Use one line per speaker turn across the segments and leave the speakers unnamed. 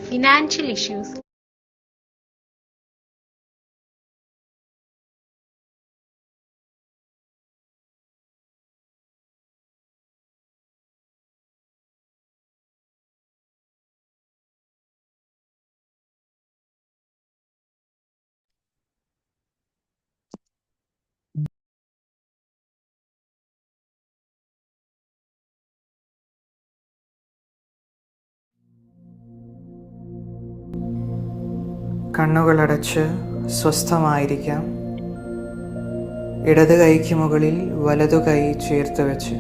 financial issues,
കണ്ണുകളടച്ച് സ്വസ്ഥമായിരിക്കാം. ഇടത് കൈക്ക് മുകളിൽ വലതു കൈ ചേർത്ത് വെച്ച്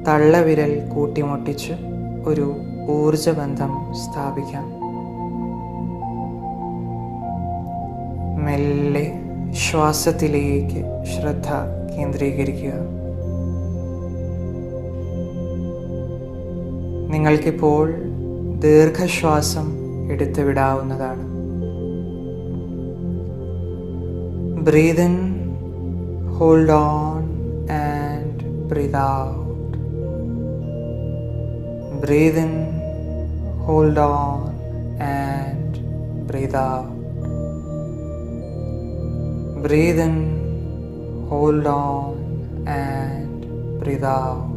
തള്ളവിരൽ കൂട്ടിമുട്ടിച്ച് ഒരു ഊർജബന്ധം സ്ഥാപിക്കാം. മെല്ലെ ശ്വാസത്തിലേക്ക് ശ്രദ്ധ കേന്ദ്രീകരിക്കുക. നിങ്ങൾക്കിപ്പോൾ ദീർഘശ്വാസം എടുത്തു വിടാവുന്നതാണ്. Breathe in, hold on and breathe out. Breathe in, hold on and breathe out. Breathe in, hold on and breathe out.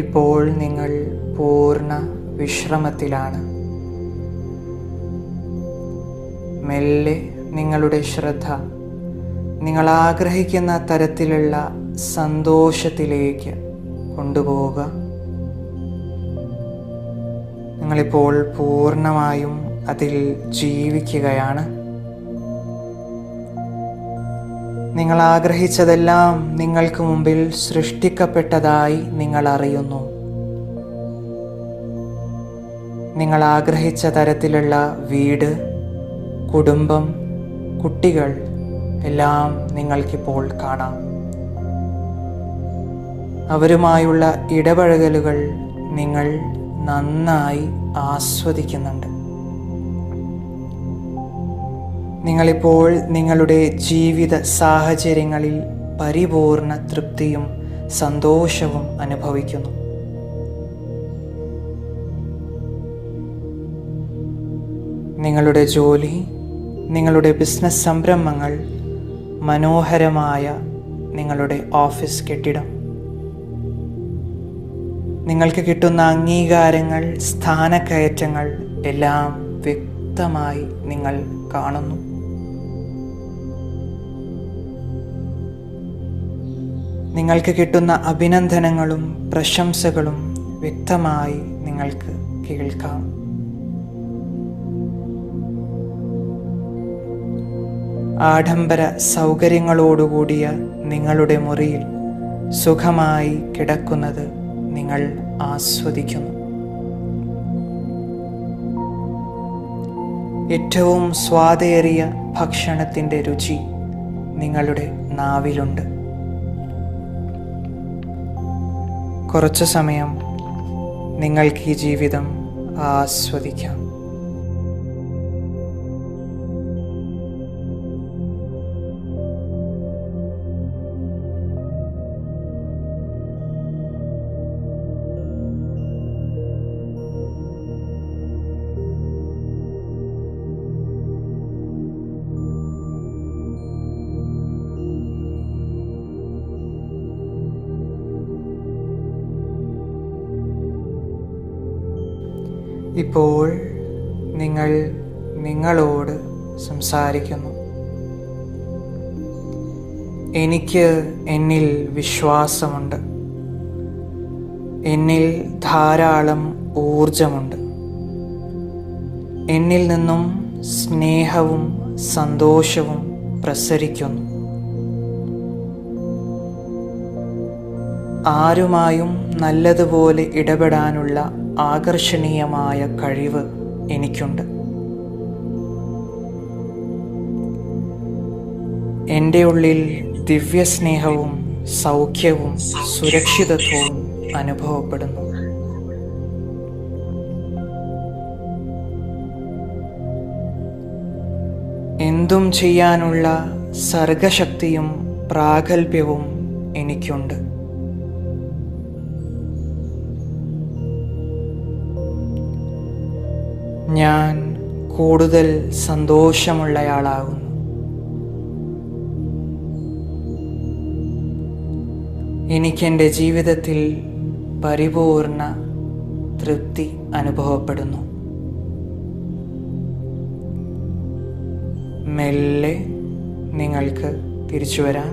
ഇപ്പോൾ നിങ്ങൾ പൂർണ്ണ വിശ്രമത്തിലാണ്. മെല്ലെ നിങ്ങളുടെ ശ്രദ്ധ നിങ്ങൾ ആഗ്രഹിക്കുന്ന തരത്തിലുള്ള സന്തോഷത്തിലേക്ക് കൊണ്ടുപോവുക. നിങ്ങളിപ്പോൾ പൂർണ്ണമായും അതിൽ ജീവിക്കുകയാണ്. നിങ്ങൾ ആഗ്രഹിച്ചതെല്ലാം നിങ്ങൾക്ക് മുമ്പിൽ സൃഷ്ടിക്കപ്പെട്ടതായി നിങ്ങൾ അറിയുന്നു. നിങ്ങൾ ആഗ്രഹിച്ച തരത്തിലുള്ള വീട്, കുടുംബം, കുട്ടികൾ എല്ലാം നിങ്ങൾക്കിപ്പോൾ കാണാം. അവരുമായുള്ള ഇടപഴകലുകൾ നിങ്ങൾ നന്നായി ആസ്വദിക്കുന്നുണ്ട്. നിങ്ങളിപ്പോൾ നിങ്ങളുടെ ജീവിത സാഹചര്യങ്ങളിൽ പരിപൂർണ തൃപ്തിയും സന്തോഷവും അനുഭവിക്കുന്നു. നിങ്ങളുടെ ജോലി, നിങ്ങളുടെ ബിസിനസ് സംരംഭങ്ങൾ, മനോഹരമായ നിങ്ങളുടെ ഓഫീസ് കെട്ടിടം, നിങ്ങൾക്ക് കിട്ടുന്ന അംഗീകാരങ്ങൾ, സ്ഥാനക്കയറ്റങ്ങൾ എല്ലാം വ്യക്തമായി നിങ്ങൾ കാണുന്നു. നിങ്ങൾക്ക് കിട്ടുന്ന അഭിനന്ദനങ്ങളും പ്രശംസകളും വ്യക്തമായി നിങ്ങൾക്ക് കേൾക്കാം. ആഡംബര സൗകര്യങ്ങളോടുകൂടിയ നിങ്ങളുടെ മുറിയിൽ സുഖമായി കിടക്കുന്നത് നിങ്ങൾ ആസ്വദിക്കുന്നു. ഏറ്റവും സ്വാദേറിയ ഭക്ഷണത്തിൻ്റെ രുചി നിങ്ങളുടെ നാവിലുണ്ട്. കുറച്ചു സമയം നിങ്ങൾക്ക് ഈ ജീവിതം ആസ്വദിക്കാം. ഇപ്പോൾ നിങ്ങൾ നിങ്ങളോട് സംസാരിക്കുന്നു. എനിക്ക് എന്നിൽ വിശ്വാസമുണ്ട്. എന്നിൽ ധാരാളം ഊർജമുണ്ട്. എന്നിൽ നിന്നും സ്നേഹവും സന്തോഷവും പ്രസരിക്കുന്നു. ആരുമായും നല്ലതുപോലെ ഇടപെടാനുള്ള ആകർഷണീയമായ കഴിവ് എനിക്കുണ്ട്. എൻ്റെ ഉള്ളിൽ ദിവ്യസ്നേഹവും സൗഖ്യവും സുരക്ഷിതത്വവും അനുഭവപ്പെടുന്നു. എന്തും ചെയ്യാനുള്ള സർഗശക്തിയും പ്രാഗൽഭ്യവും എനിക്കുണ്ട്. ഞാൻ കൂടുതൽ സന്തോഷമുള്ളയാളാകുന്നു. എനിക്കെൻ്റെ ജീവിതത്തിൽ പരിപൂർണ തൃപ്തി അനുഭവപ്പെടുന്നു. മെല്ലെ നിങ്ങൾക്ക് തിരിച്ചു വരാം.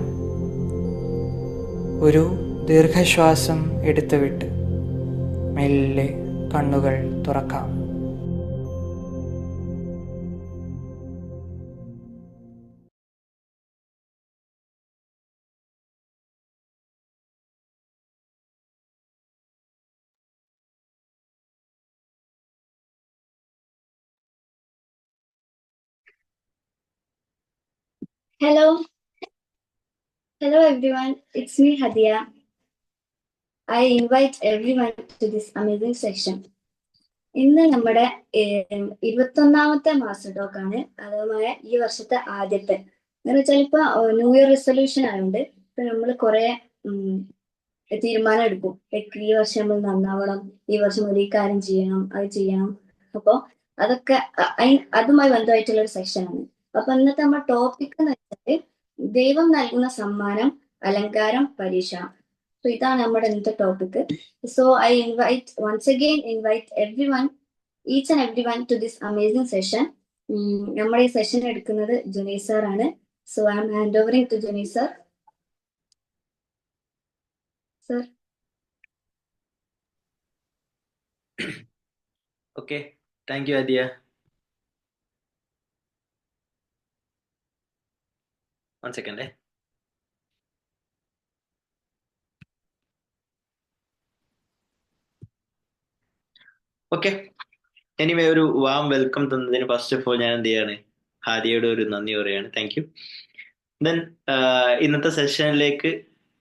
ഒരു ദീർഘശ്വാസം എടുത്തുവിട്ട് മെല്ലെ കണ്ണുകൾ തുറക്കാം.
Hello, hello everyone. It's me, Hadia. I invite everyone to this amazing session. ഇന്ന് നമ്മുടെ 21ാമത്തെ മാസ്റ്റർ ടോക്ക് ആണ്. അതുമായ ഈ വർഷത്തെ ആദ്യത്തെ എന്ന് വെച്ചാൽ ഇപ്പൊ ന്യൂ ഇയർ റെസൊല്യൂഷൻ ആയതുകൊണ്ട് ഇപ്പൊ നമ്മൾ കുറെ തീരുമാനം എടുക്കും. ഈ വർഷം നമ്മൾ നന്നാവണം, ഈ വർഷം ഒരു കാര്യം ചെയ്യണം, അത് ചെയ്യണം. അപ്പൊ അതൊക്കെ അതുമായി ബന്ധമായിട്ടുള്ള ഒരു സെക്ഷൻ ആണ്. അപ്പൊ ഇന്നത്തെ നമ്മുടെ ടോപ്പിക് എന്ന് വെച്ചാൽ ദൈവം നൽകുന്ന സമ്മാനം, അലങ്കാരം, പരീക്ഷ. സോ ഇതാണ് നമ്മുടെ ഇന്നത്തെ topic. So I once again invite everyone, each and everyone to this amazing session. നമ്മുടെ ഈ സെഷൻ എടുക്കുന്നത് ജുനൈസ് സാർ ആണ്. So I am hand overing to Junais sir. Sir.
Okay, thank you, Adia. One second. Okay, anyway ഒരു warm welcome തന്നതിന് first of all ഞാൻ എന്ത് ചെയ്യാണ്, ഹാദിയോട് ഒരു നന്ദി പറയാണ്. Thank U. ദെൻ ഇന്നത്തെ സെഷനിലേക്ക്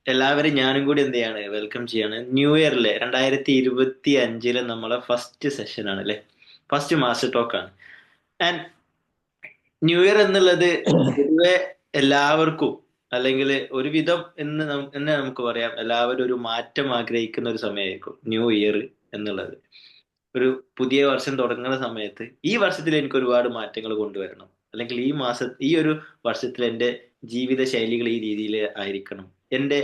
എല്ലാവരും ഞാനും കൂടി എന്ത് ചെയ്യാണ്, വെൽക്കം ചെയ്യാണ്. ന്യൂ ഇയറിലെ 2025 നമ്മളെ ഫസ്റ്റ് സെഷൻ ആണ് അല്ലേ, ഫസ്റ്റ് മാസ്റ്റർ ടോക്ക് ആണ്. ആൻഡ് ന്യൂ ഇയർ എന്നുള്ളത് പൊതുവെ എല്ലാവർക്കും അല്ലെങ്കിൽ ഒരുവിധം എന്ന് തന്നെ നമുക്ക് പറയാം, എല്ലാവരും ഒരു മാറ്റം ആഗ്രഹിക്കുന്ന ഒരു സമയമായിരിക്കും ന്യൂ ഇയർ എന്നുള്ളത്. ഒരു പുതിയ വർഷം തുടങ്ങുന്ന സമയത്ത് ഈ വർഷത്തിൽ എനിക്ക് ഒരുപാട് മാറ്റങ്ങൾ കൊണ്ടുവരണം, അല്ലെങ്കിൽ ഈ ഒരു വർഷത്തിൽ എൻ്റെ ജീവിത ശൈലികൾ ഈ രീതിയിൽ ആയിരിക്കണം, എൻ്റെ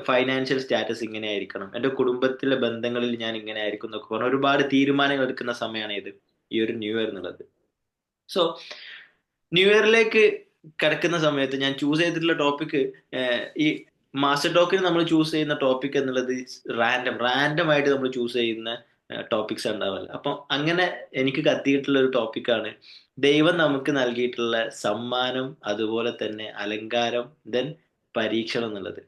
ഫൈനാൻഷ്യൽ സ്റ്റാറ്റസ് ഇങ്ങനെ ആയിരിക്കണം, എൻ്റെ കുടുംബത്തിലെ ബന്ധങ്ങളിൽ ഞാൻ ഇങ്ങനെ ആയിരിക്കും എന്നൊക്കെ പറഞ്ഞ ഒരുപാട് തീരുമാനങ്ങൾ എടുക്കുന്ന സമയമാണ് ഇത്, ഈ ഒരു ന്യൂ ഇയർ എന്നുള്ളത്. സോ ന്യൂ ഇയറിലേക്ക് കിടക്കുന്ന സമയത്ത് ഞാൻ ചൂസ് ചെയ്തിട്ടുള്ള ടോപ്പിക്, ഈ മാസ്റ്റർ ടോക്കിന് നമ്മൾ ചൂസ് ചെയ്യുന്ന ടോപ്പിക് എന്നുള്ളത് റാൻഡം ആയിട്ട് നമ്മൾ ചൂസ് ചെയ്യുന്ന ടോപ്പിക്സ് ഉണ്ടാവില്ല. അപ്പം അങ്ങനെ എനിക്ക് കത്തിയിട്ടുള്ള ഒരു ടോപ്പിക്കാണ് ദൈവം നമുക്ക് നൽകിയിട്ടുള്ള സമ്മാനം, അതുപോലെ തന്നെ അലങ്കാരം, ദെൻ പരീക്ഷണം എന്നുള്ളത്.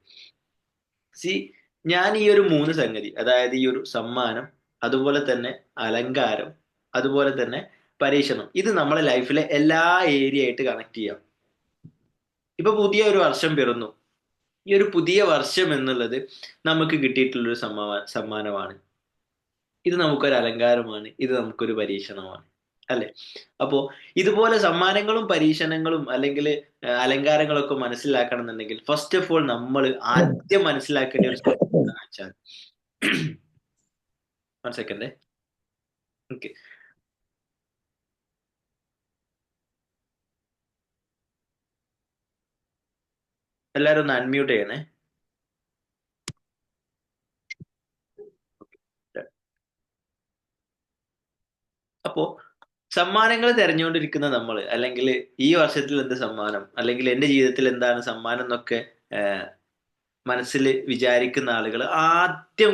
ഞാൻ ഈ ഒരു 3 സംഗതി, അതായത് ഈ ഒരു സമ്മാനം, അതുപോലെ തന്നെ അലങ്കാരം, അതുപോലെ തന്നെ പരീക്ഷണം, ഇത് നമ്മളെ ലൈഫിലെ എല്ലാ ഏരിയ ആയിട്ട് കണക്ട് ചെയ്യാം. ഇപ്പൊ പുതിയ ഒരു വർഷം പിറന്നു. ഈ ഒരു പുതിയ വർഷം എന്നുള്ളത് നമുക്ക് കിട്ടിയിട്ടുള്ളൊരു സമ്മാനമാണ്. ഇത് നമുക്കൊരു അലങ്കാരമാണ്, ഇത് നമുക്കൊരു പരീക്ഷണമാണ് അല്ലെ. അപ്പോ ഇതുപോലെ സമ്മാനങ്ങളും പരീക്ഷണങ്ങളും അല്ലെങ്കിൽ അലങ്കാരങ്ങളൊക്കെ മനസ്സിലാക്കണം എന്നുണ്ടെങ്കിൽ ഫസ്റ്റ് ഓഫ് ഓൾ നമ്മൾ ആദ്യം മനസ്സിലാക്കേണ്ട ഒരു വെച്ചാൽ വൺ സെക്കൻഡ്. ഓക്കെ, എല്ലാരും ഒന്ന് അൺമ്യൂട്ട് ചെയ്യണേ. അപ്പോ സമ്മാനങ്ങൾ തെരഞ്ഞുകൊണ്ടിരിക്കുന്ന നമ്മൾ, അല്ലെങ്കിൽ ഈ വർഷത്തിൽ എന്ത് സമ്മാനം, അല്ലെങ്കിൽ എൻ്റെ ജീവിതത്തിൽ എന്താണ് സമ്മാനം എന്നൊക്കെ മനസ്സിൽ വിചാരിക്കുന്ന ആളുകൾ ആദ്യം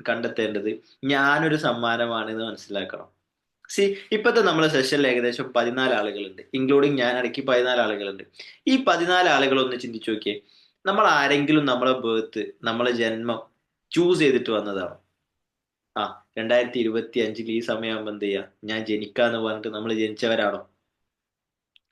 കണ്ടെത്തേണ്ടത് ഞാനൊരു സമ്മാനമാണ് എന്ന് മനസ്സിലാക്കണം. ഇപ്പോഴത്തെ നമ്മളെ സെഷനിൽ ഏകദേശം 14 ആളുകളുണ്ട്, ഇൻക്ലൂഡിങ് ഞാൻ അടക്കി 14 ആളുകളുണ്ട്. ഈ 14 ആളുകൾ ഒന്ന് ചിന്തിച്ചു നോക്കിയേ, നമ്മൾ ആരെങ്കിലും നമ്മളെ ബേർത്ത്, നമ്മളെ ജന്മം ചൂസ് ചെയ്തിട്ട് വന്നതാണോ? 2025 ഈ സമയമാകുമ്പോൾ എന്ത് ചെയ്യാ, ഞാൻ ജനിക്കാന്ന് പറഞ്ഞിട്ട് നമ്മൾ ജനിച്ചവരാണോ?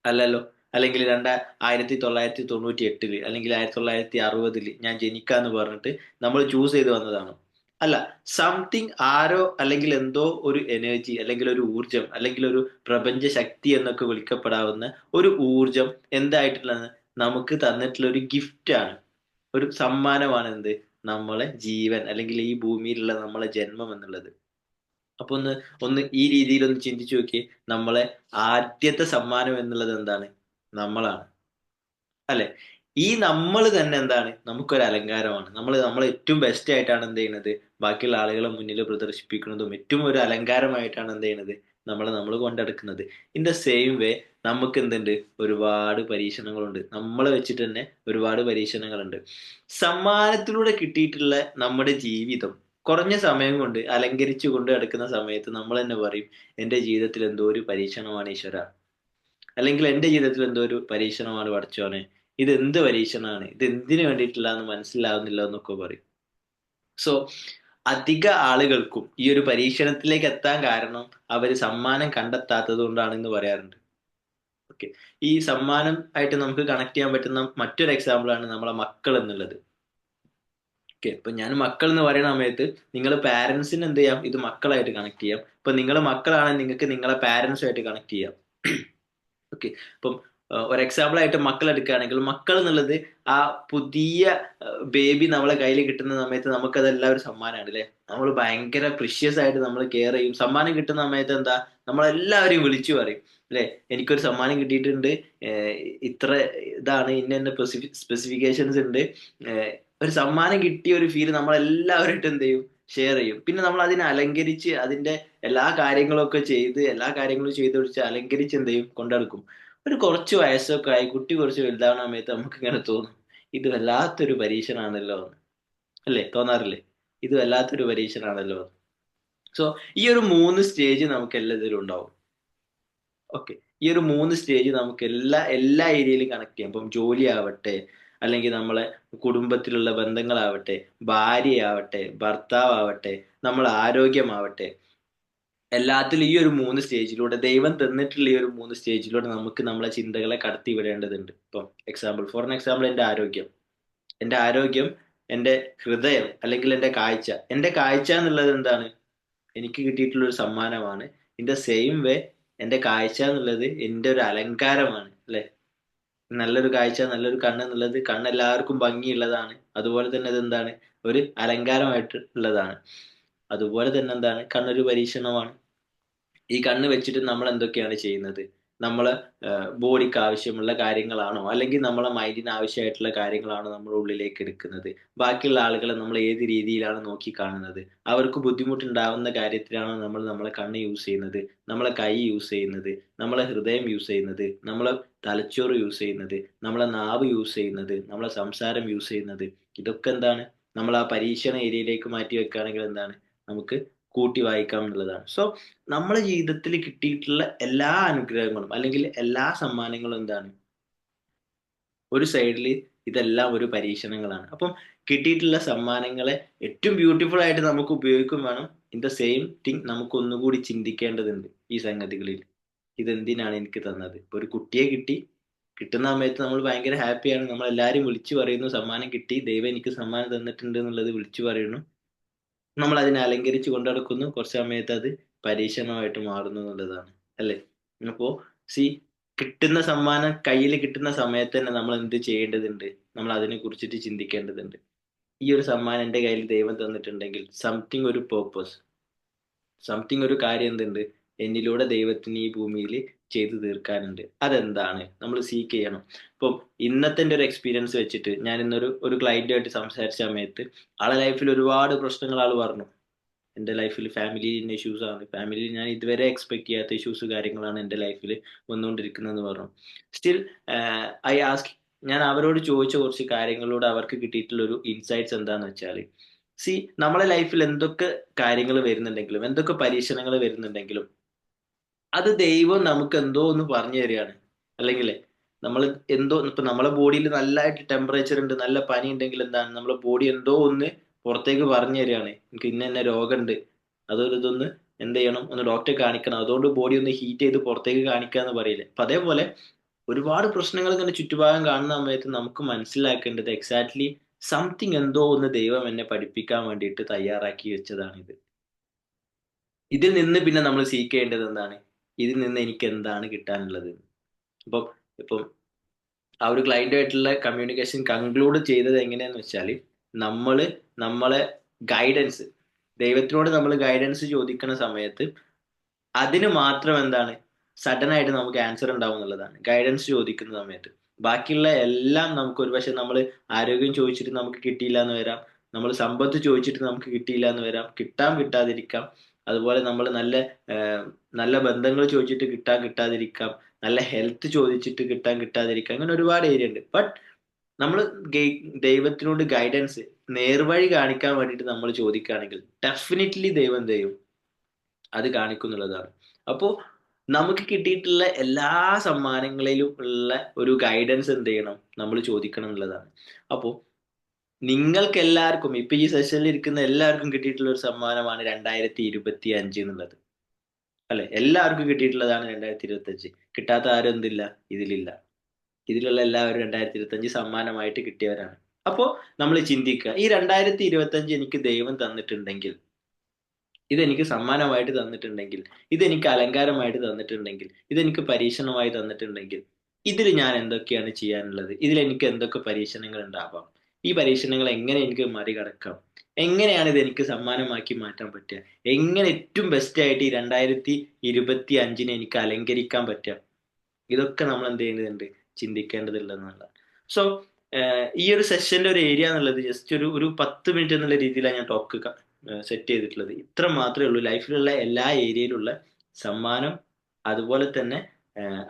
അല്ലല്ലോ. അല്ലെങ്കിൽ 1998 അല്ലെങ്കിൽ 1960 ഞാൻ ജനിക്കാന്ന് പറഞ്ഞിട്ട് നമ്മൾ ചൂസ് ചെയ്ത് വന്നതാണോ? അല്ല, സംതിങ്, ആരോ അല്ലെങ്കിൽ എന്തോ ഒരു എനർജി അല്ലെങ്കിൽ ഒരു ഊർജം അല്ലെങ്കിൽ ഒരു പ്രപഞ്ച ശക്തി എന്നൊക്കെ വിളിക്കപ്പെടാവുന്ന ഒരു ഊർജം എന്തായിട്ടുള്ളത് നമുക്ക് തന്നിട്ടുള്ള ഒരു ഗിഫ്റ്റ് ആണ്, ഒരു സമ്മാനമാണ്. എന്ത്? നമ്മളെ ജീവൻ അല്ലെങ്കിൽ ഈ ഭൂമിയിലുള്ള നമ്മളെ ജന്മം എന്നുള്ളത്. അപ്പൊ ഒന്ന് ഒന്ന് ഈ രീതിയിൽ ഒന്ന് ചിന്തിച്ചു നോക്കിയേ. നമ്മളെ ആദ്യത്തെ സമ്മാനം എന്നുള്ളത് എന്താണ്? നമ്മളാണ്, അല്ലെ? ഈ നമ്മൾ തന്നെ എന്താണ്? നമുക്കൊരു അലങ്കാരമാണ്. നമ്മൾ ഏറ്റവും ബെസ്റ്റ് ആയിട്ടാണ് എന്ത് ചെയ്യുന്നത്? ബാക്കിയുള്ള ആളുകളെ മുന്നിൽ പ്രദർശിപ്പിക്കുന്നതും ഏറ്റവും ഒരു അലങ്കാരമായിട്ടാണ് എന്ത് ചെയ്യുന്നത്? നമ്മൾ കൊണ്ടെടുക്കുന്നത്. ഇൻ ദ സെയിം വേ നമുക്ക് എന്തുണ്ട്? ഒരുപാട് പരീക്ഷണങ്ങളുണ്ട്. നമ്മളെ വെച്ചിട്ട് തന്നെ ഒരുപാട് പരീക്ഷണങ്ങളുണ്ട്. സമ്മാനത്തിലൂടെ കിട്ടിയിട്ടുള്ള നമ്മുടെ ജീവിതം കുറഞ്ഞ സമയം കൊണ്ട് അലങ്കരിച്ചു കൊണ്ട് നടക്കുന്ന സമയത്ത് നമ്മൾ തന്നെ പറയും, എന്റെ ജീവിതത്തിൽ എന്തോ ഒരു പരീക്ഷണമാണ് ഈശ്വര, അല്ലെങ്കിൽ എന്റെ ജീവിതത്തിൽ എന്തോ ഒരു പരീക്ഷണമാണ് പഠിച്ചോനെ, ഇത് എന്ത് പരീക്ഷണമാണ്, ഇത് എന്തിനു വേണ്ടിയിട്ടുള്ളതെന്ന് മനസ്സിലാവുന്നില്ല എന്നൊക്കെ പറയും. സോ അധിക ആളുകൾക്കും ഈ ഒരു പരീക്ഷണത്തിലേക്ക് എത്താൻ കാരണം അവർ സമ്മാനം കണ്ടെത്താത്തത് കൊണ്ടാണെന്ന് പറയാറുണ്ട്. ഓക്കെ, ഈ സമ്മാനം ആയിട്ട് നമുക്ക് കണക്ട് ചെയ്യാൻ പറ്റുന്ന മറ്റൊരു എക്സാമ്പിൾ ആണ് നമ്മളെ മക്കൾ എന്നുള്ളത്. ഓക്കെ, ഇപ്പൊ ഞാൻ മക്കൾ എന്ന് പറയുന്ന സമയത്ത് നിങ്ങൾ പാരന്റ്സിന് എന്ത് ചെയ്യാം? ഇത് മക്കളായിട്ട് കണക്ട് ചെയ്യാം. ഇപ്പൊ നിങ്ങൾ മക്കളാണെങ്കിൽ നിങ്ങൾക്ക് നിങ്ങളെ പാരന്റ്സുമായിട്ട് കണക്ട് ചെയ്യാം. ഓക്കെ, ഇപ്പം ഒരു എക്സാമ്പിൾ ആയിട്ട് മക്കൾ എടുക്കുകയാണെങ്കിൽ, മക്കൾ എന്നുള്ളത് ആ പുതിയ ബേബി നമ്മളെ കയ്യിൽ കിട്ടുന്ന സമയത്ത് നമുക്കതെല്ലാം ഒരു സമ്മാനമാണ് അല്ലെ. നമ്മൾ ഭയങ്കര പ്രിഷ്യസ് ആയിട്ട് നമ്മൾ കെയർ ചെയ്യും. സമ്മാനം കിട്ടുന്ന സമയത്ത് എന്താ, നമ്മളെല്ലാവരെയും വിളിച്ചു പറയും അല്ലെ, എനിക്കൊരു സമ്മാനം കിട്ടിയിട്ടുണ്ട്, ഏർ ഇത്ര ഇതാണ്, ഇന്ന സ്പെസിഫിക്കേഷൻസ് ഉണ്ട്. ഏർ ഒരു സമ്മാനം കിട്ടിയ ഒരു ഫീൽ നമ്മളെല്ലാവരായിട്ട് എന്ത് ചെയ്യും? ഷെയർ ചെയ്യും. പിന്നെ നമ്മൾ അതിനെ അലങ്കരിച്ച് അതിന്റെ എല്ലാ കാര്യങ്ങളൊക്കെ ചെയ്ത് എല്ലാ കാര്യങ്ങളും ചെയ്ത് പിടിച്ച് അലങ്കരിച്ച് എന്ത് ചെയ്യും? കൊണ്ടെടുക്കും. ഒരു കുറച്ച് വയസ്സൊക്കെ ആയി കുട്ടി കുറച്ച് വലുതാവുന്ന സമയത്ത് നമുക്ക് ഇങ്ങനെ തോന്നും, ഇത് വല്ലാത്തൊരു പരീക്ഷണാണല്ലോ എന്ന്. അല്ലേ, തോന്നാറില്ലേ? ഇത് വല്ലാത്തൊരു പരീക്ഷണാണല്ലോ എന്ന്. സോ ഈ ഒരു 3 സ്റ്റേജ് നമുക്ക് എല്ലാത്തിലും ഉണ്ടാവും. ഓക്കെ, ഈ ഒരു 3 സ്റ്റേജ് നമുക്ക് എല്ലാ ഏരിയയിലും കണക്ട് ചെയ്യാം. ഇപ്പം ജോലി ആവട്ടെ, അല്ലെങ്കിൽ നമ്മളെ കുടുംബത്തിലുള്ള ബന്ധങ്ങളാവട്ടെ, ഭാര്യയാവട്ടെ, ഭർത്താവട്ടെ, നമ്മളെ ആരോഗ്യമാവട്ടെ, എല്ലാത്തിലും ഈ ഒരു 3 സ്റ്റേജിലൂടെ, ദൈവം തന്നിട്ടുള്ള ഈ ഒരു 3 സ്റ്റേജിലൂടെ നമുക്ക് നമ്മളെ ചിന്തകളെ കടത്തി വിടേണ്ടതുണ്ട്. ഇപ്പം ഫോർ എൻ എക്സാമ്പിൾ എന്റെ ആരോഗ്യം, എന്റെ ഹൃദയം അല്ലെങ്കിൽ എന്റെ കാഴ്ച എന്നുള്ളത് എന്താണ്? എനിക്ക് കിട്ടിയിട്ടുള്ള ഒരു സമ്മാനമാണ്. ഇൻ ദ സെയിം വേ എന്റെ കാഴ്ച എന്നുള്ളത് എന്റെ ഒരു അലങ്കാരമാണ് അല്ലെ. നല്ലൊരു കാഴ്ച, നല്ലൊരു കണ്ണ് എന്നുള്ളത് കണ്ണെല്ലാവർക്കും ഭംഗിയുള്ളതാണ്. അതുപോലെ തന്നെ അതെന്താണ്? ഒരു അലങ്കാരമായിട്ട് ഉള്ളതാണ്. അതുപോലെ തന്നെ എന്താണ്? കണ്ണൊരു പരീക്ഷണമാണ്. ഈ കണ്ണ് വെച്ചിട്ട് നമ്മൾ എന്തൊക്കെയാണ് ചെയ്യുന്നത്? നമ്മളെ ബോഡിക്ക് ആവശ്യമുള്ള കാര്യങ്ങളാണോ, അല്ലെങ്കിൽ നമ്മളെ മൈൻഡിന് ആവശ്യമായിട്ടുള്ള കാര്യങ്ങളാണോ നമ്മൾ ഉള്ളിലേക്ക് എടുക്കുന്നത്? ബാക്കിയുള്ള ആളുകളെ നമ്മൾ ഏത് രീതിയിലാണ് നോക്കി കാണുന്നത്? അവർക്ക് ബുദ്ധിമുട്ടുണ്ടാവുന്ന കാര്യത്തിലാണോ നമ്മൾ നമ്മളെ കണ്ണ് യൂസ് ചെയ്യുന്നത്, നമ്മളെ കൈ യൂസ് ചെയ്യുന്നത്, നമ്മളെ ഹൃദയം യൂസ് ചെയ്യുന്നത്, നമ്മളെ തലച്ചോറ് യൂസ് ചെയ്യുന്നത്, നമ്മളെ നാവ് യൂസ് ചെയ്യുന്നത്, നമ്മളെ സംസാരം യൂസ് ചെയ്യുന്നത്? ഇതൊക്കെ എന്താണ്? നമ്മൾ ആ പരീക്ഷണ ഏരിയയിലേക്ക് മാറ്റി വെക്കുകയാണെങ്കിൽ എന്താണ്? നമുക്ക് കൂട്ടി വായിക്കാം എന്നുള്ളതാണ്. സോ നമ്മുടെ ജീവിതത്തിൽ കിട്ടിയിട്ടുള്ള എല്ലാ അനുഗ്രഹങ്ങളും അല്ലെങ്കിൽ എല്ലാ സമ്മാനങ്ങളും എന്താണ്? ഒരു സൈഡിൽ ഇതെല്ലാം ഒരു പരീക്ഷണങ്ങളാണ്. അപ്പം കിട്ടിയിട്ടുള്ള സമ്മാനങ്ങളെ ഏറ്റവും ബ്യൂട്ടിഫുൾ ആയിട്ട് നമുക്ക് ഉപയോഗിക്കും വേണം. ഇൻ ദ സെയിം തിങ് നമുക്ക് ഒന്നുകൂടി ചിന്തിക്കേണ്ടതുണ്ട് ഈ സംഗതികളിൽ. ഇതെന്തിനാണ് എനിക്ക് തന്നത്? ഇപ്പൊ ഒരു കുട്ടിയെ കിട്ടുന്ന സമയത്ത് നമ്മൾ ഭയങ്കര ഹാപ്പിയാണ്. നമ്മൾ എല്ലാവരും വിളിച്ചു പറയുന്നു, സമ്മാനം കിട്ടി, ദൈവം എനിക്ക് സമ്മാനം തന്നിട്ടുണ്ട് എന്നുള്ളത് വിളിച്ചു പറയുന്നു. നമ്മൾ അതിനെ അലങ്കരിച്ച് കൊണ്ടു നടക്കുന്നു. കുറച്ച് സമയത്ത് അത് പരീക്ഷണമായിട്ട് മാറുന്നു എന്നുള്ളതാണ് അല്ലേ. അപ്പോ സി കിട്ടുന്ന സമ്മാനം കയ്യിൽ കിട്ടുന്ന സമയത്ത് തന്നെ നമ്മൾ എന്ത് ചെയ്യേണ്ടതുണ്ട്? നമ്മൾ അതിനെ കുറിച്ചിട്ട് ചിന്തിക്കേണ്ടതുണ്ട്. ഈ ഒരു സമ്മാനം എന്റെ കയ്യിൽ ദൈവം തന്നിട്ടുണ്ടെങ്കിൽ സംതിങ് ഒരു പേർപ്പസ്, സംതിങ് ഒരു കാര്യം എന്തുണ്ട് എന്നിലൂടെ ദൈവത്തിന് ഈ ഭൂമിയിൽ ചെയ്തു തീർക്കാനുണ്ട്. അതെന്താണ് നമ്മൾ സീക്ക് ചെയ്യണം. ഇപ്പം ഇന്നത്തെ എൻ്റെ ഒരു എക്സ്പീരിയൻസ് വെച്ചിട്ട് ഞാൻ ഇന്നൊരു ക്ലയന്റുമായിട്ട് സംസാരിച്ച സമയത്ത് ആളെ ലൈഫിൽ ഒരുപാട് പ്രശ്നങ്ങൾ ആൾ പറഞ്ഞു. എൻ്റെ ലൈഫിൽ ഫാമിലി ഇഷ്യൂസ് ആണ്, ഫാമിലിയിൽ ഞാൻ ഇതുവരെ എക്സ്പെക്ട് ചെയ്യാത്ത ഇഷ്യൂസ് കാര്യങ്ങളാണ് എൻ്റെ ലൈഫിൽ വന്നുകൊണ്ടിരിക്കുന്നതെന്ന് പറഞ്ഞു. സ്റ്റിൽ ഐ ആസ്ക്, ഞാൻ അവരോട് ചോദിച്ച കുറച്ച് കാര്യങ്ങളിലൂടെ അവർക്ക് കിട്ടിയിട്ടുള്ള ഒരു ഇൻസൈറ്റ്സ് എന്താന്ന് വെച്ചാൽ, സി നമ്മളെ ലൈഫിൽ എന്തൊക്കെ കാര്യങ്ങൾ വരുന്നുണ്ടെങ്കിലും എന്തൊക്കെ പരീക്ഷണങ്ങൾ വരുന്നുണ്ടെങ്കിലും അത് ദൈവം നമുക്ക് എന്തോ ഒന്ന് പറഞ്ഞു തരികയാണ്. അല്ലെങ്കിൽ നമ്മൾ എന്തോ ഇപ്പൊ നമ്മളെ ബോഡിയിൽ നല്ലതായിട്ട് ടെമ്പറേച്ചർ ഉണ്ട്, നല്ല പനി ഉണ്ടെങ്കിൽ എന്താണ് നമ്മളെ ബോഡി എന്തോ ഒന്ന് പുറത്തേക്ക് പറഞ്ഞു തരികയാണ്, എനിക്ക് ഇന്ന രോഗമുണ്ട്, ഇതൊന്ന് എന്ത് ചെയ്യണം, ഒന്ന് ഡോക്ടറെ കാണിക്കണം, അതുകൊണ്ട് ബോഡി ഒന്ന് ഹീറ്റ് ചെയ്ത് പുറത്തേക്ക് കാണിക്കുക എന്ന് പറയില്ലേ. അപ്പൊ അതേപോലെ ഒരുപാട് പ്രശ്നങ്ങൾ ഇങ്ങനെ ചുറ്റുഭാഗം കാണുന്ന സമയത്ത് നമുക്ക് മനസ്സിലാക്കേണ്ടത് എക്സാക്ട്ലി സംതിങ് എന്തോ ഒന്ന് ദൈവം എന്നെ പഠിപ്പിക്കാൻ വേണ്ടിയിട്ട് തയ്യാറാക്കി വെച്ചതാണിത്. ഇതിൽ നിന്ന് പിന്നെ നമ്മൾ സീക്ക് ചെയ്യേണ്ടത് എന്താണ്? ഇതിൽ നിന്ന് എനിക്ക് എന്താണ് കിട്ടാനുള്ളത്? അപ്പം ഇപ്പം ആ ഒരു ക്ലയൻറ്റുമായിട്ടുള്ള കമ്മ്യൂണിക്കേഷൻ കൺക്ലൂഡ് ചെയ്തത് എങ്ങനെയാന്ന് വെച്ചാൽ, നമ്മളെ ഗൈഡൻസ്, ദൈവത്തിനോട് നമ്മൾ ഗൈഡൻസ് ചോദിക്കുന്ന സമയത്ത് അതിന് മാത്രം എന്താണ് സഡൻ ആയിട്ട് നമുക്ക് ആൻസർ ഉണ്ടാവും എന്നുള്ളതാണ്. ഗൈഡൻസ് ചോദിക്കുന്ന സമയത്ത് ബാക്കിയുള്ള എല്ലാം നമുക്ക് ഒരുപക്ഷെ നമ്മൾ ആരോഗ്യം ചോദിച്ചിട്ട് നമുക്ക് കിട്ടിയില്ല എന്ന് വരാം, നമ്മൾ സമ്പത്ത് ചോദിച്ചിട്ട് നമുക്ക് കിട്ടിയില്ല എന്ന് വരാം, കിട്ടാതിരിക്കാം. അതുപോലെ നമ്മൾ നല്ല ബന്ധങ്ങൾ ചോദിച്ചിട്ട് കിട്ടാതിരിക്കാം, നല്ല ഹെൽത്ത് ചോദിച്ചിട്ട് കിട്ടാതിരിക്കാം. അങ്ങനെ ഒരുപാട് ഏരിയ ഉണ്ട്. ബട്ട് നമ്മൾ ദൈവത്തിനോട് ഗൈഡൻസ്, നേർവഴി കാണിക്കാൻ വേണ്ടിയിട്ട് നമ്മൾ ചോദിക്കുകയാണെങ്കിൽ ഡെഫിനറ്റ്ലി ദൈവം അത് കാണിക്കുന്നുള്ളതാണ്. അപ്പോൾ നമുക്ക് കിട്ടിയിട്ടുള്ള എല്ലാ സമ്മാനങ്ങളിലും ഉള്ള ഒരു ഗൈഡൻസ് എന്ത് ചെയ്യണം? നമ്മൾ ചോദിക്കണം എന്നുള്ളതാണ്. അപ്പോൾ നിങ്ങൾക്ക് എല്ലാവർക്കും, ഇപ്പൊ ഈ സെഷനിൽ ഇരിക്കുന്ന എല്ലാവർക്കും കിട്ടിയിട്ടുള്ള ഒരു സമ്മാനമാണ് 2025 എന്നുള്ളത്, അല്ലെ? എല്ലാവർക്കും കിട്ടിയിട്ടുള്ളതാണ് 2025. കിട്ടാത്ത ആരും എന്തില്ല, ഇതിലില്ല. ഇതിലുള്ള എല്ലാവരും 2025 സമ്മാനമായിട്ട് കിട്ടിയവരാണ്. അപ്പോൾ നമ്മൾ ചിന്തിക്കുക, ഈ 2025 എനിക്ക് ദൈവം തന്നിട്ടുണ്ടെങ്കിൽ, ഇതെനിക്ക് സമ്മാനമായിട്ട് തന്നിട്ടുണ്ടെങ്കിൽ, ഇതെനിക്ക് അലങ്കാരമായിട്ട് തന്നിട്ടുണ്ടെങ്കിൽ, ഇതെനിക്ക് പരീക്ഷണമായി തന്നിട്ടുണ്ടെങ്കിൽ, ഇതിൽ ഞാൻ എന്തൊക്കെയാണ് ചെയ്യാനുള്ളത്? ഇതിൽ എനിക്ക് എന്തൊക്കെ പരീക്ഷണങ്ങൾ ഉണ്ടാവാം? ഈ പരീക്ഷണങ്ങൾ എങ്ങനെ എനിക്ക് മറികടക്കാം? എങ്ങനെയാണ് ഇത് എനിക്ക് സമ്മാനമാക്കി മാറ്റാൻ പറ്റുക? എങ്ങനെ ഏറ്റവും ബെസ്റ്റ് ആയിട്ട് ഈ 2025 എനിക്ക് അലങ്കരിക്കാൻ പറ്റുക? ഇതൊക്കെ നമ്മൾ എന്ത് ചെയ്യേണ്ടതുണ്ട്? ചിന്തിക്കേണ്ടതുള്ളതെന്നുള്ളതാണ്. സോ ഈ ഒരു സെഷന്റെ ഒരു ഏരിയ എന്നുള്ളത് ജസ്റ്റ് ഒരു 10 മിനിറ്റ് എന്നുള്ള രീതിയിലാണ് ഞാൻ ടോക്ക് സെറ്റ് ചെയ്തിട്ടുള്ളത്. ഇത്ര മാത്രമേ ഉള്ളൂ. ലൈഫിലുള്ള എല്ലാ ഏരിയയിലുള്ള സമ്മാനം, അതുപോലെ തന്നെ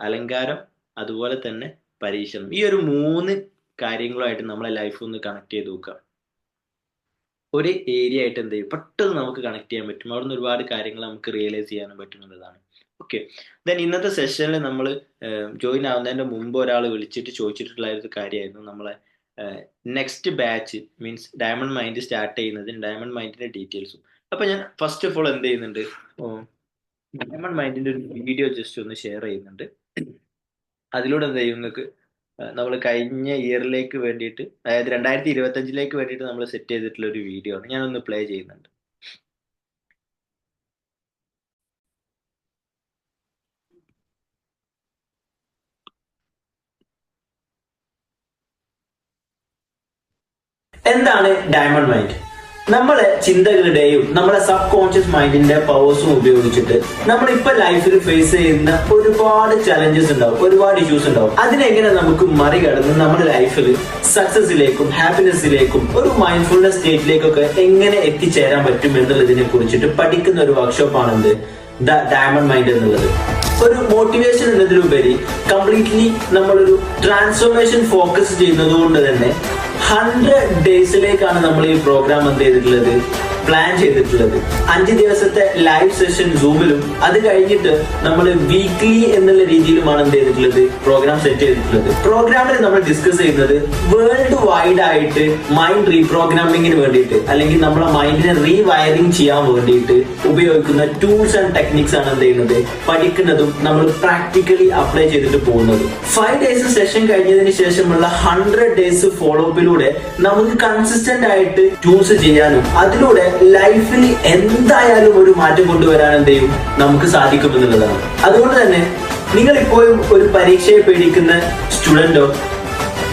അലങ്കാരം, അതുപോലെ തന്നെ പരീക്ഷണം, ഈ ഒരു 3 കാര്യങ്ങളുമായിട്ട് നമ്മളെ ലൈഫ് ഒന്ന് കണക്ട് ചെയ്ത് നോക്കുക. ഒരു ഏരിയ ആയിട്ട് എന്ത് ചെയ്യും, പെട്ടെന്ന് നമുക്ക് കണക്ട് ചെയ്യാൻ പറ്റും. അവിടെ നിന്ന് ഒരുപാട് കാര്യങ്ങൾ നമുക്ക് റിയലൈസ് ചെയ്യാനും പറ്റുന്നതാണ്. ഓക്കെ, ദെൻ ഇന്നത്തെ സെഷനിൽ നമ്മൾ ജോയിൻ ആവുന്നതിന്റെ മുമ്പ് ഒരാൾ വിളിച്ചിട്ട് ചോദിച്ചിട്ടുള്ള ഒരു കാര്യമായിരുന്നു നമ്മളെ next batch, means diamond mind start ചെയ്യുന്നതിന് ഡയമണ്ട് മൈൻഡിന്റെ ഡീറ്റെയിൽസും. അപ്പൊ ഞാൻ ഫസ്റ്റ് ഓഫ് ഓൾ എന്ത് ചെയ്യുന്നുണ്ട്, ഡയമണ്ട് മൈൻഡിന്റെ ഒരു വീഡിയോ ജസ്റ്റ് ഒന്ന് ഷെയർ ചെയ്യുന്നുണ്ട്. അതിലൂടെ എന്ത് ചെയ്യും, നിങ്ങൾക്ക് നമ്മൾ കഴിഞ്ഞ ഇയറിലേക്ക് വേണ്ടിയിട്ട്, അതായത് 2025 വേണ്ടിയിട്ട് നമ്മൾ സെറ്റ് ചെയ്തിട്ടുള്ള ഒരു വീഡിയോ ആണ്. ഞാനൊന്ന് പ്ലേ ചെയ്യുന്നുണ്ട്. എന്താണ് ഡയമണ്ട് മൈൻഡ്? നമ്മളെ ചിന്തകളുടെയും നമ്മളെ സബ് കോൺഷ്യസ് മൈൻഡിന്റെ പവേഴ്സും ഉപയോഗിച്ചിട്ട് നമ്മളിപ്പോ ലൈഫിൽ ഫേസ് ചെയ്യുന്ന ഒരുപാട് ചലഞ്ചസ് ഉണ്ടാവും, ഒരുപാട് ഇഷ്യൂസ് ഉണ്ടാവും. അതിനെങ്ങനെ നമുക്ക് മറികടന്ന് നമ്മുടെ ലൈഫിൽ സക്സസിലേക്കും ഹാപ്പിനെസ്സിലേക്കും ഒരു മൈൻഡ്ഫുൾനെസ് സ്റ്റേറ്റിലേക്കൊക്കെ എങ്ങനെ എത്തിച്ചേരാൻ പറ്റും എന്നുള്ളതിനെ കുറിച്ചിട്ട് പഠിക്കുന്ന ഒരു വർക്ക്ഷോപ്പാണ് എന്ത് ദ ഡയമണ്ട് മൈൻഡ് എന്നുള്ളത്. ഒരു മോട്ടിവേഷൻ എന്നതിലുപരി കംപ്ലീറ്റ്ലി നമ്മളൊരു ട്രാൻസ്ഫോർമേഷൻ ഫോക്കസ് ചെയ്യുന്നത് കൊണ്ട് തന്നെ 100 ഡേയ്സിലേക്കാണ് നമ്മൾ ഈ പ്രോഗ്രാം എന്ത് ചെയ്തിട്ടുള്ളത്, പ്ലാൻ ചെയ്തിട്ടുള്ളത്. 5 ദിവസത്തെ ലൈവ് സെഷൻ സൂമിലും അത് കഴിഞ്ഞിട്ട് നമ്മൾ വീക്ക്ലി എന്നുള്ള രീതിയിലുമാണ് എന്ത് ചെയ്തിട്ടുള്ളത്, പ്രോഗ്രാം സെറ്റ് ചെയ്തിട്ടുള്ളത്. പ്രോഗ്രാമിൽ നമ്മൾ ഡിസ്കസ് ചെയ്യുന്നത് വേൾഡ് വൈഡ് ആയിട്ട് മൈൻഡ് റീപ്രോഗ്രാമിങ്ങിന് വേണ്ടിയിട്ട്, അല്ലെങ്കിൽ നമ്മളെ മൈൻഡിനെ റീവയറിംഗ് ചെയ്യാൻ വേണ്ടിയിട്ട് ഉപയോഗിക്കുന്ന ടൂൾസ് ആൻഡ് ടെക്നിക്സ് ആണ് എന്ത് ചെയ്യുന്നത്, പഠിക്കുന്നതും നമ്മൾ പ്രാക്ടിക്കലി അപ്ലൈ ചെയ്തിട്ട് പോകുന്നത്. 5 ഡേയ്സ് സെഷൻ കഴിഞ്ഞതിന് ശേഷമുള്ള 100 ഡേയ്സ് ഫോളോ അപ്പിലൂടെ നമുക്ക് കൺസിസ്റ്റന്റ് ആയിട്ട് ടൂൾസ് ചെയ്യാനും അതിലൂടെ ലൈഫിൽ എന്തായാലും ഒരു മാറ്റം കൊണ്ടുവരാൻ എന്ത് ചെയ്യും, നമുക്ക് സാധിക്കുമെന്നുള്ളതാണ്. അതുകൊണ്ട് തന്നെ നിങ്ങൾ ഇപ്പോഴും ഒരു പരീക്ഷയെ പേടിക്കുന്ന സ്റ്റുഡന്റോ,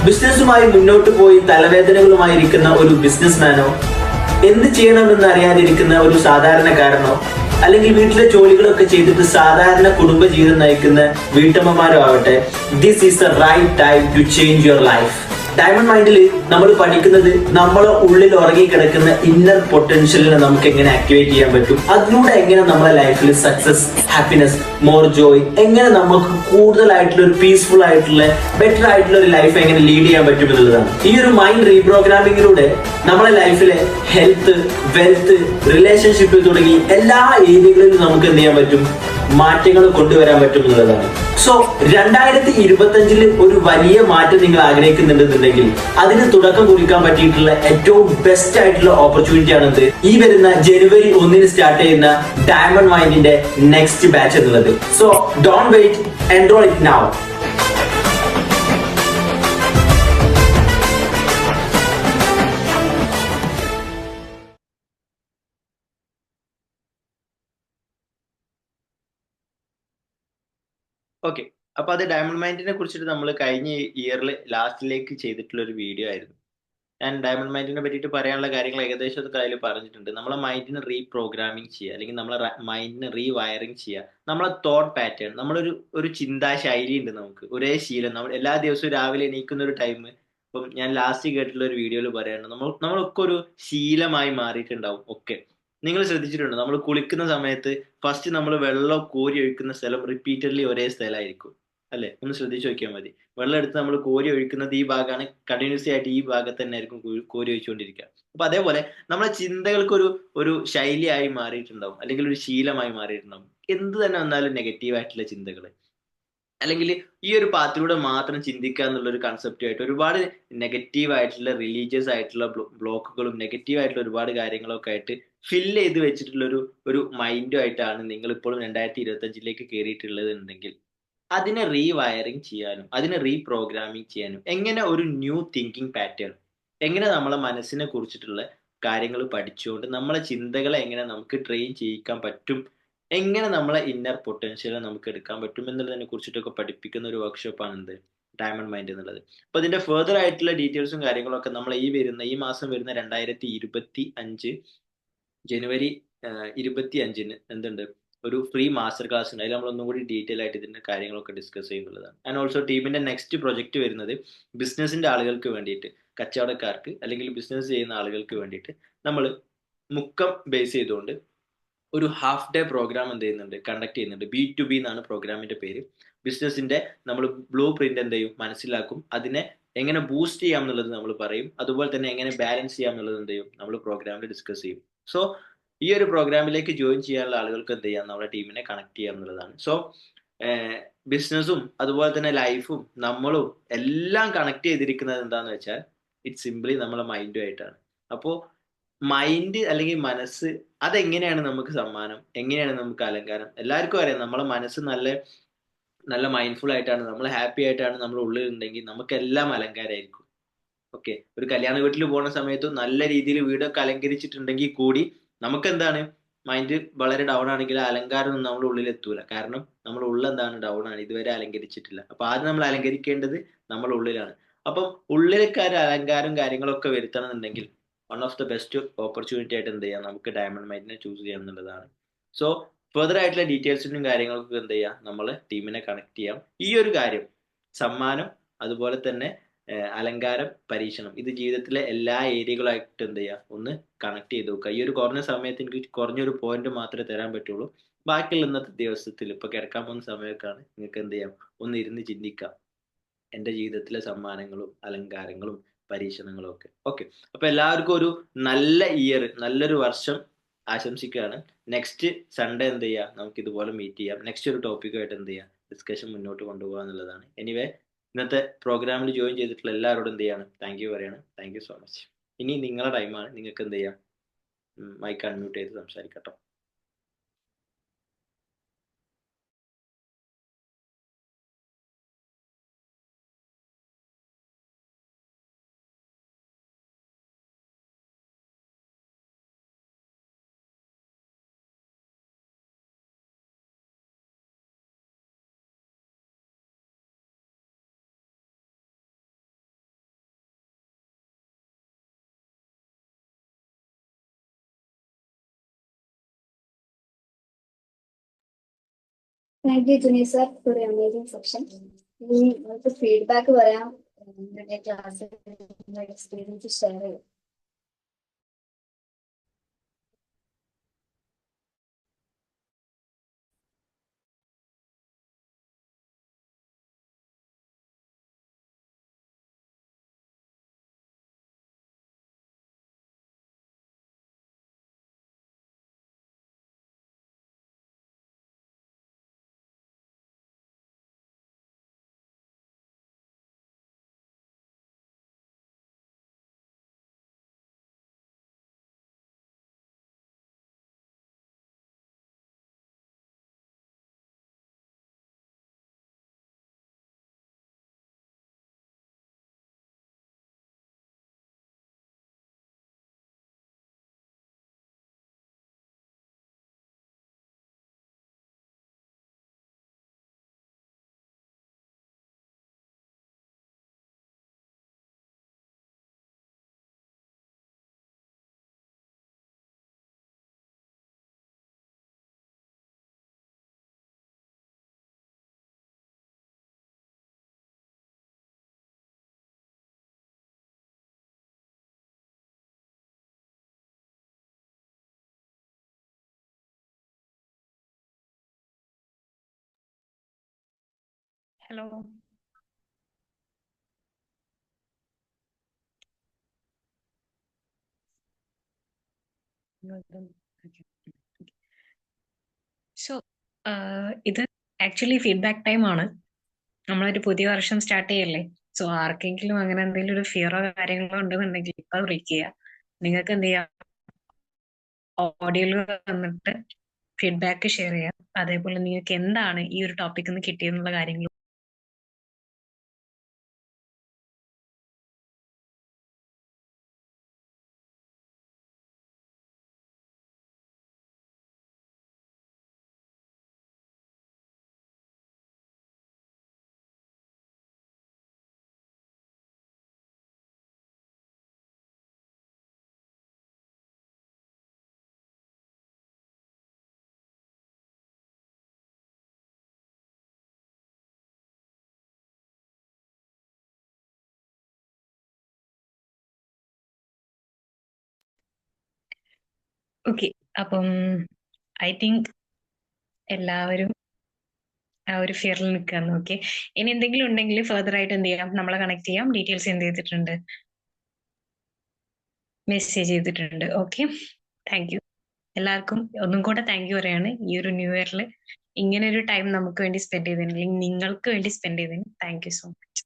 ബിസിനസ്സുമായി മുന്നോട്ട് പോയി തലവേദനകളുമായിരിക്കുന്ന ഒരു ബിസിനസ്മാനോ, എന്ത് ചെയ്യണമെന്ന് അറിയാതിരിക്കുന്ന ഒരു സാധാരണക്കാരനോ, അല്ലെങ്കിൽ വീട്ടിലെ ജോലികളൊക്കെ ചെയ്തിട്ട് സാധാരണ കുടുംബജീവിതം നയിക്കുന്ന വീട്ടമ്മമാരോ ആവട്ടെ, this is the right time to change your life. Diamond മൈൻഡിൽ നമ്മൾ പഠിക്കുന്നത് നമ്മളെ ഉള്ളിൽ ഉറങ്ങിക്കിടക്കുന്ന ഇന്നർ പൊട്ടൻഷ്യലിനെ നമുക്ക് എങ്ങനെ ആക്ടിവേറ്റ് ചെയ്യാൻ പറ്റും, അതിലൂടെ എങ്ങനെ നമ്മളെ ലൈഫിൽ സക്സസ്, ഹാപ്പിനെസ്, മോർ ജോയ്, എങ്ങനെ നമുക്ക് കൂടുതലായിട്ടുള്ള ഒരു പീസ്ഫുൾ ആയിട്ടുള്ള ബെറ്റർ ആയിട്ടുള്ള ഒരു ലൈഫ് എങ്ങനെ ലീഡ് ചെയ്യാൻ പറ്റും എന്നുള്ളതാണ്. ഈ ഒരു മൈൻഡ് റീപ്രോഗ്രാമിങ്ങിലൂടെ നമ്മളെ ലൈഫിലെ ഹെൽത്ത്, വെൽത്ത്, റിലേഷൻഷിപ്പ് തുടങ്ങി എല്ലാ ഏരിയകളിലും നമുക്ക് എന്ത് ചെയ്യാൻ പറ്റും, മാറ്റങ്ങൾ കൊണ്ടുവരാൻ പറ്റും എന്നുള്ളതാണ്. സോ 2025 ഒരു വലിയ മാറ്റം നിങ്ങൾ ആഗ്രഹിക്കുന്നുണ്ടെന്നുണ്ടെങ്കിൽ അതിന് തുടക്കം കുറിക്കാൻ പറ്റിയിട്ടുള്ള ഏറ്റവും ബെസ്റ്റ് ആയിട്ടുള്ള ഓപ്പർച്യൂണിറ്റി ആണെന്ത്, ഈ വരുന്ന ജനുവരി 1 സ്റ്റാർട്ട് ചെയ്യുന്ന ഡയമണ്ട് മൈൻഡിന്റെ നെക്സ്റ്റ് ബാച്ച് എന്നുള്ളത്. So don't wait, enrol it now. Okay. അപ്പൊ അത് ഡയമണ്ട് മൈൻഡിനെ കുറിച്ചിട്ട് നമ്മൾ കഴിഞ്ഞ ഇയറിൽ ലാസ്റ്റിലേക്ക് ചെയ്തിട്ടുള്ള ഒരു വീഡിയോ ആയിരുന്നു. ഞാൻ ഡയമണ്ട് മൈൻഡിനെ പറ്റിയിട്ട് പറയാനുള്ള കാര്യങ്ങൾ ഏകദേശം ഒക്കെ അതിൽ പറഞ്ഞിട്ടുണ്ട്. നമ്മളെ മൈൻഡിനെ റീപ്രോഗ്രാമിംഗ് ചെയ്യുക, അല്ലെങ്കിൽ നമ്മളെ മൈൻഡിനെ റീവയറിംഗ് ചെയ്യുക. നമ്മളെ തോട്ട് പാറ്റേൺ, ഒരു ചിന്താ ശൈലി ഉണ്ട് നമുക്ക്. ഒരേ ശീലം, നമ്മൾ എല്ലാ ദിവസവും രാവിലെ എണീക്കുന്ന ഒരു ടൈം, ഇപ്പം ഞാൻ ലാസ്റ്റ് കേട്ടിട്ടുള്ള ഒരു വീഡിയോയിൽ പറയാണ്, നമ്മളൊക്കെ ഒരു ശീലമായി മാറിയിട്ടുണ്ടാവും ഒക്കെ. നിങ്ങൾ ശ്രദ്ധിച്ചിട്ടുണ്ടോ, നമ്മൾ കുളിക്കുന്ന സമയത്ത് ഫസ്റ്റ് നമ്മൾ വെള്ളം കോരി ഒഴിക്കുന്ന സ്ഥലം റിപ്പീറ്റഡ്ലി ഒരേ സ്ഥലമായിരിക്കും അല്ലെ? ഒന്ന് ശ്രദ്ധിച്ചു നോക്കിയാൽ മതി. വെള്ളം എടുത്ത് നമ്മൾ കോരി ഒഴിക്കുന്നത് ഈ ഭാഗമാണ്, കണ്ടിന്യൂസ്ലി ആയിട്ട് ഈ ഭാഗത്ത് തന്നെ ആയിരിക്കും കോരി ഒഴിച്ചുകൊണ്ടിരിക്കുക. അപ്പൊ അതേപോലെ നമ്മളെ ചിന്തകൾക്ക് ഒരു ശൈലിയായി മാറിയിട്ടുണ്ടാവും, അല്ലെങ്കിൽ ഒരു ശീലമായി മാറിയിട്ടുണ്ടാവും. എന്ത് തന്നെ വന്നാലും നെഗറ്റീവ് ആയിട്ടുള്ള ചിന്തകൾ, അല്ലെങ്കിൽ ഈ ഒരു പാത്തിലൂടെ മാത്രം ചിന്തിക്കുക എന്നുള്ള ഒരു കൺസെപ്റ്റുമായിട്ട് ഒരുപാട് നെഗറ്റീവ് ആയിട്ടുള്ള റിലീജിയസ് ആയിട്ടുള്ള ബ്ലോക്കുകളും നെഗറ്റീവ് ആയിട്ടുള്ള ഒരുപാട് കാര്യങ്ങളൊക്കെ ആയിട്ട് ഫില്ല് ചെയ്ത് വെച്ചിട്ടുള്ള ഒരു മൈൻഡുമായിട്ടാണ് നിങ്ങൾ ഇപ്പോഴും 2025 കയറിയിട്ടുള്ളത് ഉണ്ടെങ്കിൽ, അതിനെ റീവയറിങ് ചെയ്യാനും അതിനെ റീപ്രോഗ്രാമിങ് ചെയ്യാനും എങ്ങനെ ഒരു ന്യൂ തിങ്കിങ് പാറ്റേൺ, എങ്ങനെ നമ്മളെ മനസ്സിനെ കുറിച്ചിട്ടുള്ള കാര്യങ്ങൾ പഠിച്ചുകൊണ്ട് നമ്മളെ ചിന്തകളെ എങ്ങനെ നമുക്ക് ട്രെയിൻ ചെയ്യിക്കാൻ പറ്റും, എങ്ങനെ നമ്മളെ ഇന്നർ പൊട്ടൻഷ്യൽ നമുക്ക് എടുക്കാൻ പറ്റും എന്നുള്ളതിനെ കുറിച്ചിട്ടൊക്കെ പഠിപ്പിക്കുന്ന ഒരു വർക്ക്ഷോപ്പാണ് എന്ത്, ഡയമണ്ട് മൈൻഡ് എന്നുള്ളത്. അപ്പൊ ഇതിന്റെ ഫെർദർ ആയിട്ടുള്ള ഡീറ്റെയിൽസും കാര്യങ്ങളൊക്കെ നമ്മൾ ഈ മാസം വരുന്ന 2025 ജനുവരി 25-ന് എന്തുണ്ട്, ഒരു ഫ്രീ മാസ്റ്റർ ക്ലാസ് ഉണ്ട്. അതിൽ നമ്മൾ ഒന്നും കൂടി ഡീറ്റെയിൽ ആയിട്ട് ഇതിന്റെ കാര്യങ്ങളൊക്കെ ഡിസ്കസ് ചെയ്യുന്നുള്ളതാണ്. ആൻഡ് ഓൾസോ ടീമിന്റെ നെക്സ്റ്റ് പ്രൊജക്ട് വരുന്നത് ബിസിനസിന്റെ ആളുകൾക്ക് വേണ്ടിയിട്ട്, കച്ചവടക്കാർക്ക് അല്ലെങ്കിൽ ബിസിനസ് ചെയ്യുന്ന ആളുകൾക്ക് വേണ്ടിയിട്ട് നമ്മൾ മുക്കം ബേസ് ചെയ്തുകൊണ്ട് ഒരു ഹാഫ് ഡേ പ്രോഗ്രാം എന്ത് ചെയ്യുന്നുണ്ട്, കണ്ടക്ട് ചെയ്യുന്നുണ്ട്. B2B എന്നാണ് പ്രോഗ്രാമിന്റെ പേര്. ബിസിനസിന്റെ നമ്മൾ ബ്ലൂ പ്രിന്റ് എന്ത് ചെയ്യും, മനസ്സിലാക്കും. അതിനെ എങ്ങനെ ബൂസ്റ്റ് ചെയ്യാം എന്നുള്ളത് നമ്മൾ പറയും. അതുപോലെ തന്നെ എങ്ങനെ ബാലൻസ് ചെയ്യാം എന്നുള്ളത് എന്ത് ചെയ്യും, നമ്മൾ പ്രോഗ്രാമിൽ ഡിസ്കസ് ചെയ്യും. സോ ഈ ഒരു പ്രോഗ്രാമിലേക്ക് ജോയിൻ ചെയ്യാനുള്ള ആളുകൾക്ക് എന്ത് ചെയ്യാം, നമ്മുടെ ടീമിനെ കണക്ട് ചെയ്യാം എന്നുള്ളതാണ്. സോ ബിസിനസ്സും അതുപോലെ തന്നെ ലൈഫും നമ്മളും എല്ലാം കണക്ട് ചെയ്തിരിക്കുന്നത് എന്താന്ന് വെച്ചാൽ ഇറ്റ് സിംപ്ലി നമ്മളെ മൈൻഡുമായിട്ടാണ്. അപ്പോൾ മൈൻഡ് അല്ലെങ്കിൽ മനസ്സ്, അതെങ്ങനെയാണ് നമുക്ക് സമ്മാനം, എങ്ങനെയാണ് നമുക്ക് അലങ്കാരം? എല്ലാവർക്കും അറിയാം, നമ്മളെ മനസ്സ് നല്ല നല്ല മൈൻഡ്ഫുൾ ആയിട്ടാണ്, നമ്മൾ ഹാപ്പി ആയിട്ടാണ് നമ്മുടെ ഉള്ളിൽ ഉണ്ടെങ്കിൽ നമുക്കെല്ലാം അലങ്കാരമായിരിക്കും. ഓക്കെ, ഒരു കല്യാണ വീട്ടിൽ പോകുന്ന സമയത്തും നല്ല രീതിയിൽ വീടൊക്കെ അലങ്കരിച്ചിട്ടുണ്ടെങ്കിൽ കൂടി നമുക്ക് എന്താണ്, മൈൻഡ് വളരെ ഡൗൺ ആണെങ്കിൽ ആ അലങ്കാരം ഒന്നും നമ്മുടെ ഉള്ളിൽ എത്തൂല. കാരണം നമ്മുടെ ഉള്ളിൽ എന്താണ്, ഡൗൺ ആണ്, ഇതുവരെ അലങ്കരിച്ചിട്ടില്ല. അപ്പൊ ആദ്യം നമ്മൾ അലങ്കരിക്കേണ്ടത് നമ്മുടെ ഉള്ളിലാണ്. അപ്പം ഉള്ളിലേക്ക് ഒരു അലങ്കാരം കാര്യങ്ങളൊക്കെ വരുത്തണം എന്നുണ്ടെങ്കിൽ one of the best opportunity ആയിട്ട് എന്ത് ചെയ്യാം, നമുക്ക് ഡയമണ്ട് മൈൻഡിനെ ചൂസ് ചെയ്യാം എന്നുള്ളതാണ്. സോ ഫെർദർ ആയിട്ടുള്ള ഡീറ്റെയിൽസിനും കാര്യങ്ങൾക്കൊക്കെ എന്ത് ചെയ്യാം, നമ്മൾ ടീമിനെ കണക്ട് ചെയ്യാം. ഈ ഒരു കാര്യം, സമ്മാനം, അതുപോലെ തന്നെ അലങ്കാരം, പരീക്ഷണം, ഇത് ജീവിതത്തിലെ എല്ലാ ഏരിയകളായിട്ട് എന്ത് ചെയ്യുക, ഒന്ന് കണക്ട് ചെയ്ത് നോക്കുക. ഈ ഒരു കുറഞ്ഞ സമയത്ത് എനിക്ക് കുറഞ്ഞൊരു പോയിന്റ് മാത്രമേ തരാൻ പറ്റുള്ളൂ. ബാക്കിയുള്ള ഇന്നത്തെ ദിവസത്തിൽ ഇപ്പൊ കിടക്കാൻ പോകുന്ന സമയമൊക്കെയാണ്, നിങ്ങൾക്ക് എന്ത് ചെയ്യാം, ഒന്ന് ഇരുന്ന് ചിന്തിക്കാം എൻ്റെ ജീവിതത്തിലെ സമ്മാനങ്ങളും അലങ്കാരങ്ങളും പരീക്ഷണങ്ങളും ഒക്കെ. ഓക്കെ, അപ്പൊ എല്ലാവർക്കും ഒരു നല്ല ഇയർ, നല്ലൊരു വർഷം ആശംസിക്കുകയാണ്. നെക്സ്റ്റ് സൺഡേ എന്ത് ചെയ്യാം, നമുക്ക് ഇതുപോലെ മീറ്റ് ചെയ്യാം. നെക്സ്റ്റ് ഒരു ടോപ്പിക്കുമായിട്ട് എന്ത് ചെയ്യാം, ഡിസ്കഷൻ മുന്നോട്ട് കൊണ്ടുപോകുക എന്നുള്ളതാണ്. എനിവേ, ഇന്നത്തെ പ്രോഗ്രാമിൽ ജോയിൻ ചെയ്തിട്ടുള്ള എല്ലാവരോടും എന്ത് ചെയ്യാണ്, താങ്ക് യു പറയാണ്. Thank you so much. ഇനി നിങ്ങളുടെ ടൈമാണ്, നിങ്ങൾക്ക് എന്ത് ചെയ്യാം, മൈക്ക് അൺമ്യൂട്ട് ചെയ്ത് സംസാരിക്കട്ടോ.
Thank you Juni sir for amazing section. ഇനി നമുക്ക് ഫീഡ്ബാക്ക് പറയാം, ക്ലാസ് എക്സ്പീരിയൻസ് ഷെയർ ചെയ്യും.
ഹലോ. സോ ഇത് ആക്ച്വലി ഫീഡ്ബാക്ക് ടൈം ആണ്. നമ്മളൊരു പുതിയ വർഷം സ്റ്റാർട്ട് ചെയ്യല്ലേ. സോ ആർക്കെങ്കിലും അങ്ങനെ എന്തെങ്കിലും ഒരു ഫിയറോ കാര്യങ്ങളോ ഉണ്ടെന്നുണ്ടെങ്കിൽ ഇപ്പൊ വിളിക്കുക. നിങ്ങൾക്ക് എന്ത് ചെയ്യാം, ഓഡിയോയിൽ വന്നിട്ട് ഫീഡ്ബാക്ക് ഷെയർ ചെയ്യാം. അതേപോലെ നിങ്ങൾക്ക് എന്താണ് ഈ ഒരു ടോപ്പിക്കിൽ നിന്ന് കിട്ടിയെന്നുള്ള കാര്യങ്ങൾ ഓക്കെ. അപ്പം ഐ തിങ്ക് എല്ലാവരും ആ ഒരു ഫിയറിൽ നിൽക്കുകയാണ്. ഓക്കെ, ഇനി എന്തെങ്കിലും ഉണ്ടെങ്കിൽ ഫർദർ ആയിട്ട് എന്ത് ചെയ്യാം, നമ്മളെ കണക്ട് ചെയ്യാം. ഡീറ്റെയിൽസ് എന്ത് ചെയ്തിട്ടുണ്ട്, മെസ്സേജ് ചെയ്തിട്ടുണ്ട്. ഓക്കെ, താങ്ക് യു എല്ലാവർക്കും. ഒന്നും കൂടെ താങ്ക് യു പറയാണ്. ഈ ഒരു ന്യൂ ഇയറിൽ ഇങ്ങനെ ഒരു ടൈം നമുക്ക് വേണ്ടി സ്പെൻഡ് ചെയ്തതിന്, അല്ലെങ്കിൽ നിങ്ങൾക്ക് വേണ്ടി സ്പെൻഡ് ചെയ്തതിന് താങ്ക് യു സോ മച്ച്.